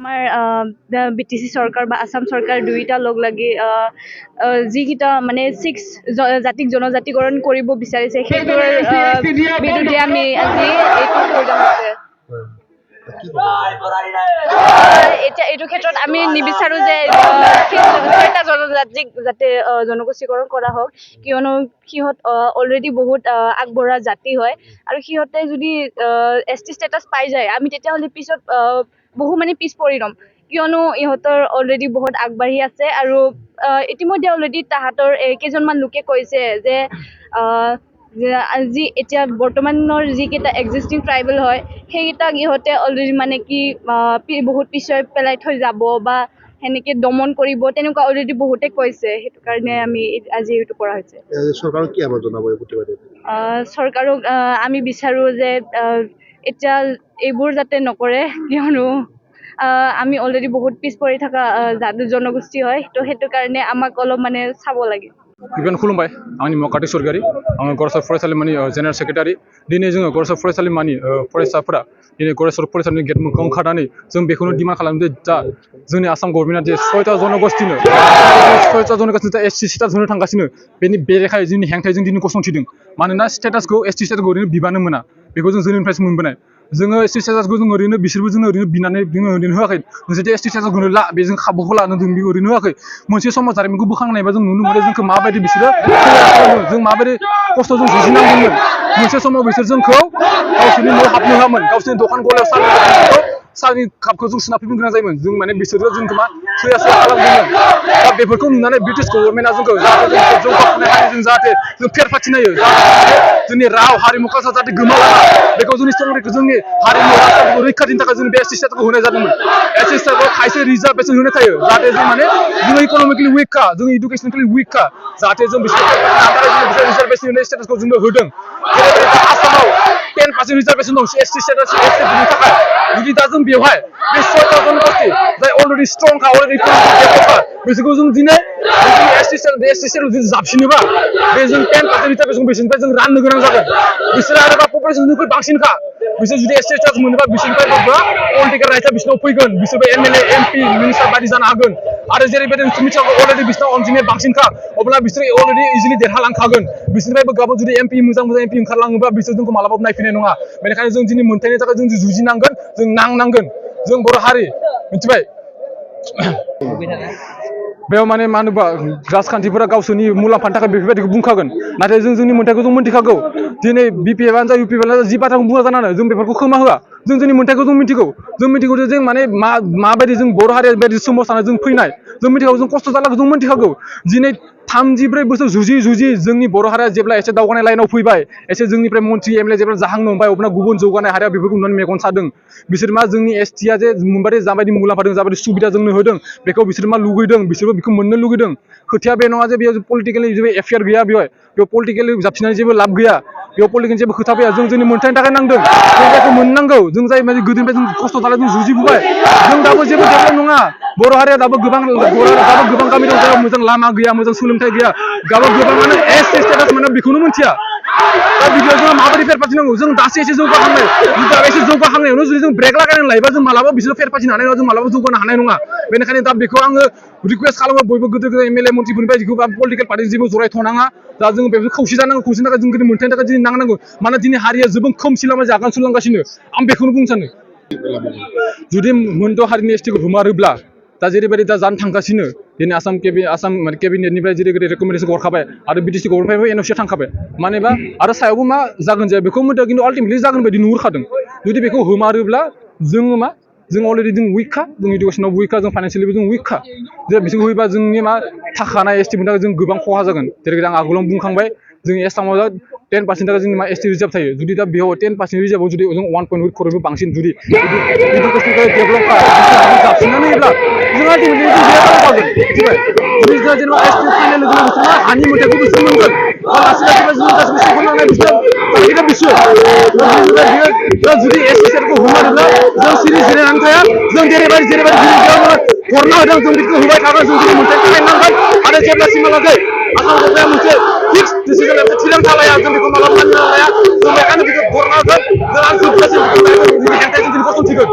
আমাৰ BTC চৰকাৰ বা আসাম চৰকাৰ দুইটা লগ লাগি যিকেইটা মানে 6 জাতিক জনজাতিকৰণ কৰিব বিচাৰিছে সেইটোৰ বিৰুদ্ধে আমি আজি এইটো প্ৰগ্ৰাম আছে। এতিয়া এইটো ক্ষেত্ৰত আমি নিবিচাৰো যে 6টা জনজাতিক যাতে জনগোষ্ঠীকৰণ কৰা হওক, কিয়নো সিহঁত অলৰেডি বহুত আগবঢ়া জাতি হয় আৰু সিহঁতে যদি ST ষ্টেটাছ পাই যায় আমি তেতিয়াহ'লে পিছত বহু মানে পিছ পৰি ল'ম, কিয়নো ইহঁতৰ অলৰেডি বহুত আগবাঢ়ি আছে আৰু ইতিমধ্যে অলৰেডি তাহাঁতৰ কেইজনমান লোকে কৈছে যে আজি এতিয়া বৰ্তমানৰ যিকেইটা এক্সিষ্টিং ট্ৰাইবেল হয় সেইকেইটাক ইহঁতে অলৰেডি মানে কি বহুত পিছুৱাই পেলাই থৈ যাব বা সেনেকে দমন কৰিব, তেনেকুৱা অলৰেডি বহুতে কৈছে। সেইটো কাৰণে আমি আজি এইটো কৰা হৈছে। চৰকাৰক কি আহ্বান জনাব এই প্ৰতিবাদে? চৰকাৰক আমি বিচাৰো যে এতিয়া এইবোৰ যাতে নকৰে, কিয়নো আমি অলৰেডি বহুত পিছ পৰি থকা জনগোষ্ঠী হয়, তো সেইটো কাৰণে আমাক অলপ মানে চাব লাগে। गिबियावनो खुलुमबाय, आंनि मुङा कार्तिक सरगयारि, आङो गरेस्वर फरायसालिमानि जेनेरेल सेक्रेटारि। दिनै जोङो गरेस्वर फरायसालिमानि फरायसाफोरा दिनै गरेस्वर फरायसालिनि गेट मोखाङाव ओंखारनानै जों बेखौनो डिमान्ड खालामदों दा जोंनि आसाम गभर्नमेन्टआ जे 6टा जनगोष्ठीनो SC स्टेटास होनो थांगासिनो बेनि बेरेखायै जोंनि हेंथायै जों दिनै गसंथिदों। मानोना स्टेटासखौ ST स्टेटासखौ ओरैनो बिबानो मोना, बेखौ जों जोनोमनिफ्रायसो मोनबोनाय। जोङो ST स्टेटासखौ जों ओरैनो बिसोरबो जोंनो ओरैनो बिनानै जोङो ओरैनो होआखै। नोंसोर ST स्टेटासखौ ला, बेजों खाबुखौ लानो जों बेखौ ओरैनो होआखै। मोनसे समाव जारिमिनखौ बोखांनायबा जों नुनो मोनो जोंखौ माबायदि बिसोरो जों माबायदि खस्थ' जों जुजिनांदोंमोन। मोनसे समाव बिसोर जोंखौ गावसोरनि न'आव हाबनो होआमोन, गावसोरनि दखान गलायाव साहानि कापखौ जों सुना फैनो गोनां जायोमोन। जों माने बिसोरो जोंखौ मा थैया खालामदोंमोन। दा बेफोरखौ नुनानै ब्रिटिश गभर्नमेन्टआ जोंखौ जाहाथे जों जौगाखांनाय हारि जों जाहाथे जों फेर फाथिनायो, जोंनि राव हारिमु कालसार जाहाथे गोमालाङा, बेखौ जोंनि संरैखा जोंनि हारिमु रावफोरखौ रैखाथिनि थाखाय जों बे ST स्टेटासखौ होनाय जादोंमोन। ST स्टेटासआव खायसे रिजार्भेसन होनाय थायो, जाहाथे जों माने जों इक'नमिकेलि उइकखा, जों इडुकेसनेलि उइकखा, जाहाथे जों बिसोर रिजार्भेसन होनाय स्टेटासखौ जोंनो होदों। जेरैबायदि आसामाव 10% रिजार्भेसन दं ST स्टेटास एक्सेप्टनि थाखाय। जुदि दा जों बेवहाय बे 6टा जनगोष्ठी जाय अलरेडि स्ट्रंखा, अलरेडि डेभलपखा, बिसोरखौ जों दिनै ST स्टेटासखौ जों जाबसिनोबा बे जों 10% रिजार्भेसन बिसोरनिफ्राय जों राननो गोनां जागोन। बिसोर आरोबा पपुलेसननिख्रुइ बांसिनखा, बिसोर जुदि ST स्टेटास मोनोबा बिसोरनिफ्राय पलिटिकेल राइट्सआ बिसोरनाव फैगोन, बिसोरबो MLA MP मिनिस्टार बायदि जानो हागोन। आरो जेरैबायदि मिथिखागौ अलरेडि बिसोरनाव अनजिमाया बांसिनखा, अब्ला बिसोर अलरेडि इजिलि देरहालांखागोन। बिसोरनिफ्रायबो गाबोन जुदि मोजां MP ओंखारलाङोबा बिसोर जोंखौ मालाबाबो नायफैनाय नङा। बेनिखायनो जों दिनै मोन्थायनि थाखाय जों जुजिनांगोन, जों नांनांगोन। जों बर' हारि मिथिबाय। बेयाव माने मा होनोबा राजखान्थिफोरा गावसोरनि मुलाम्फानि थाखाय बेफोरबायदिखौ बुंखागोन, नाथाय जों जोंनि मोन्थायखौ जों मिथिखागौ। दिनै BPFआनो जा UPFआनो जा जि बाथ्राखौ बुङा जानानै जों बेफोरखौ खोमा होआ। जों जोंनि मोन्थायखौ जों मिथिगौ। जों मिथिगौ जे जों माने माबायदि जों बर' हारिया बायदि सोमावसारना जों फैनाय, जों मिथिखागौ जों खस्थ' जालाखौ जों मिथिखागौ। दिनै 33 बोसोर जुजि जोंनि बर' हारिया जेब्ला एसे दावगानाय लाइनाव फैबाय, एसे जोंनिफ्राय मन्थ्रि MLA जेब्ला जाहांनो हमबाय, अब्ला गुबुन जौगानाय हारिया बेफोरखौ नुनानै मेगन सादों। बिसोर मा जोंनि STआ जे मोनबादि जाबायदि मुलाम्फा दं, जाबायदि सुबिदा जोंनो होदों, बेखौ बिसोर मा लुगैदों, बिसोरबो बेखौ मोननो लुगैदों। खोथाया बे नङा जे बेयाव पलिटिकेलि जेबो एफेयार गैया, बेयाव पलिटिकेलि जाबसिननानै जेबो लाब गैया, बेयाव पलिटिकेलनि जेबो खोथा फैया। जों जोंनि मोन्थायनि थाखाय नांदों, जों जायखौ मोननांगौ, जों जाय माने गोदोनिफ्राय जों खस्थ' जानानै जों जुजिबोबाय, जों दाबो जेबो डेभेलप नङा। बर' हारिया दाबो गोबां गामि दं जेराव मोजां लामा गैया, मोजां सोलोंथाइ गैया, दाबो गोबाङानो ST स्टेटास मोनो बेखौनो मिथिया। दा बिदियाव जों माबायदि फेर फाथिनांगौ? जों दासो एसे जौगाहांनाय, दा एसे जौगाहांनायावनो जुदि जों ब्रेक लागायनानै लायोबा जों मालाबा बिसोर फेर फाथिनो हानाय नङा, जों मालाबा जौगानो हानाय नङा। बेनिखायनो दा बेखौ आङो रिकुवेस्ट खालामो बयबो गोदो गोदाय MLA मन्थ्रिफोरनिफ्राय जिखौ पलिटिकेल पार्टिजों जेबो जरायथ'नाङा। दा जों बेखौ खौसे जानांगौ, खौसेनि थाखाय जों गोदो मोन्थायनि थाखाय दिनै नांनांगौ। मानोना दिनै हारिया जोबोद खोमसि लामाजों आगान सुरलांगासिनो, आं बेखौनो बुंनो सानो। जुदि मोनद' हारिनि STखौ हुमारोब्ला दा जेरैबायदि दा जानो थांगासिनो, दिनै आसाम केबिनेटनिफ्राय जेरैबायदि रेकमेन्डेसन हरखाबाय आरो BTC गभर्नमेन्टनिफ्राय NOC थांखाबाय। मानोबा आरो सायावबो मा जागोन जाया बेखौ मिथिया, खिन्थु आल्टिमेटलि जागोन बायदि नुहुरखादों। जुदि बेखौ हुमारोब्ला जोङो मा, जों अलरेडि जों उइकखा, जों इडुकेसनाव उइकखा, जों फाइनान्सियेलिबो जों उइकखा। जे बिसोरखौ होयोबा जोंनि मा थाखानाय STफोरनि थाखाय जों गोबां खहा जागोन। जेरै आं आगोलावनो बुंखांबाय, जोंनि आसामाव दा 10% थाखाय जोंनि मा ST रिजार्भ थायो। जुदि दा बेयाव 10% रिजार्भआव जुदि जों 1.8 करोड़बो बांसिन जुदि इडुकेसनखौ डेभेलप जाबसिननानै होयोब्ला जों आल्टिमेटलि जों देरहाखागोन। मिथिबाय? जुदि जोंहा जेनेबा ST फाइनाल लोगो लोगो बिसोर मा हानि मोन्थायखौ बिसोर मोनगोन। लासै लासै जों गासिबो सेख'लांनाय बिसोर जुदि ST स्टेटखौ हुमारोब्ला जों सिरि जिरायनानै थाया, जों जेरैबायदि हरना होदों जों बेखौ होबाय थागोन। जों दिनै मोन्थायनि थाखाय नांगोन आरो जेब्लासिमहालागै आसाम गभर्नमेन्टआ मोनसे फिक्स डिसिजन एबा थिरांथा लाया, जों बेखौ मालाबा मानिना लाया। जों बेखायनो बेखौ हरना होगोन, जों जोबजासिम बेखौ हेंथायै जों दिनै गसंथिगोन।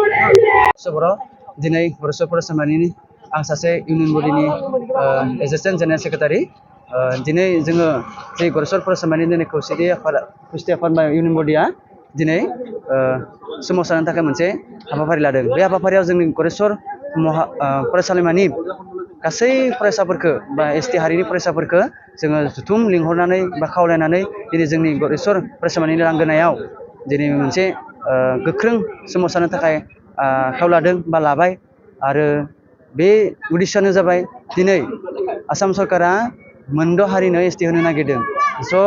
दिनै बड'सा फरायसालिमानि आं सासे इउनियन बडिनि एसिस्टेन्ट जेनेरेल सेक्रेटारि दिनै जोङो जे गरेस्वर फरायसालिमानि दिनै खौसेथि आफाद बा इउनियन बडिया दिनै सोमावसारनो थाखाय मोनसे हाबाफारि लादों बे हाबाफारियाव जोंनि गरेस्वर फरायसालिमानि गासै फरायसाफोरखौ बा एसटि हारिनि फरायसाफोरखौ जोङो जुथुम लिंहरनानै बा खावलायनानै दिनै जोंनि गरेस्वर फरायसालिमानि लांगोनायाव दिनै मोनसे गोख्रों सोमावसारनो थाखाय आखायाव लादों बा लाबाय आरो बे उद्देश्यआनो जाबाय दिनै आसाम सरकारा मोनद' हारिनो एसटि होनो नागिरदों स'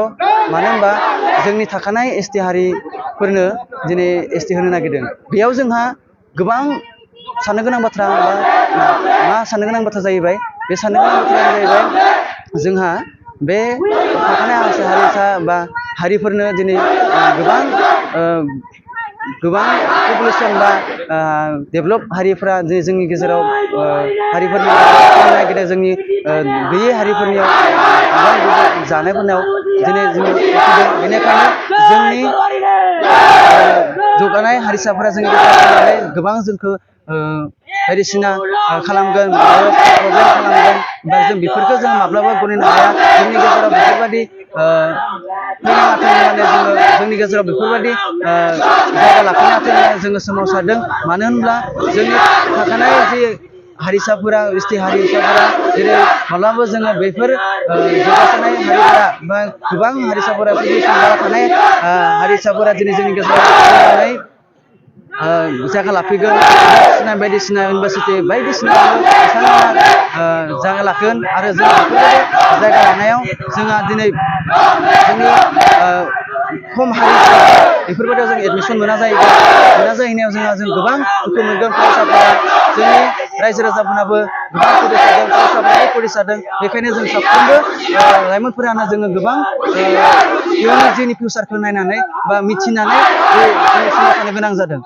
मानो होनबा जोंनि थाखानाय एसटि हारिफोरनो दिनै एसटि होनो नागिरदों बेयाव जोंहा गोबां साननो गोनां बाथ्रा मा साननो गोनां बाथ्रा जाहैबाय बे साननो गोनां बाथ्राया जाहैबाय जोंहा बे थाखानाय हारिसा बा हारिफोरनो दिनै गोबां पपुलेसन बा डेभेलप हारिफोरा दिनै जोंनि गेजेराव हारिफोरनि नागिरदों जोंनि गैयै हारिफोरनियाव गोबां जानायफोरनाव दिनै जोङो बेनिखायनो जोंनि जौगानाय हारिसाफोरा जोंनि गेजेराव गोबां जोंखौ बायदिसिना खालामगोन प्रब्लेम खालामगोन बा जों बेफोरखौ जों माब्लाबा गनायनो हाया जोंनि गेजेराव बेफोरबायदि जोंनि गेजेराव बेफोरबायदि जायगा लाखिनो हाथों होननानै जोङो सोमावसारदों मानो होनब्ला जोंनि थाखानाय जि हारिसाफोरा एसटि हारिसाफोरा जेरै माब्लाबा जोङो बेफोर जौगासारनाय हारिफोरा बा गोबां हारिसाफोरा थानाय हारिसाफोरा दिनै जोंनि गेजेराव फैनानै जायगा लाफैगोन बायदिसिना इउनिभारसिटि बायदिसिना जायगा लाखिगोन आरो जों बेफोरबायदि जायगा लानायाव जोंहा दिनै जोंनि खम हारिफोरा बेफोरबायदियाव जों एडमिसन मोना जाहैनायाव जों गोबां दुखु मोनगोन फरायसाफोरा जोंनि रायजो राजाफोराबो गोबां फरायसाफोराबो फरायसादों बेखायनो जों साफ्रोमबो लाइमोनफोरानो जोङो गोबां इयुननि जिउनि फिउचारखौ नायनानै बा मिथिनानै जोङो सोमावसारनो गोनां जादों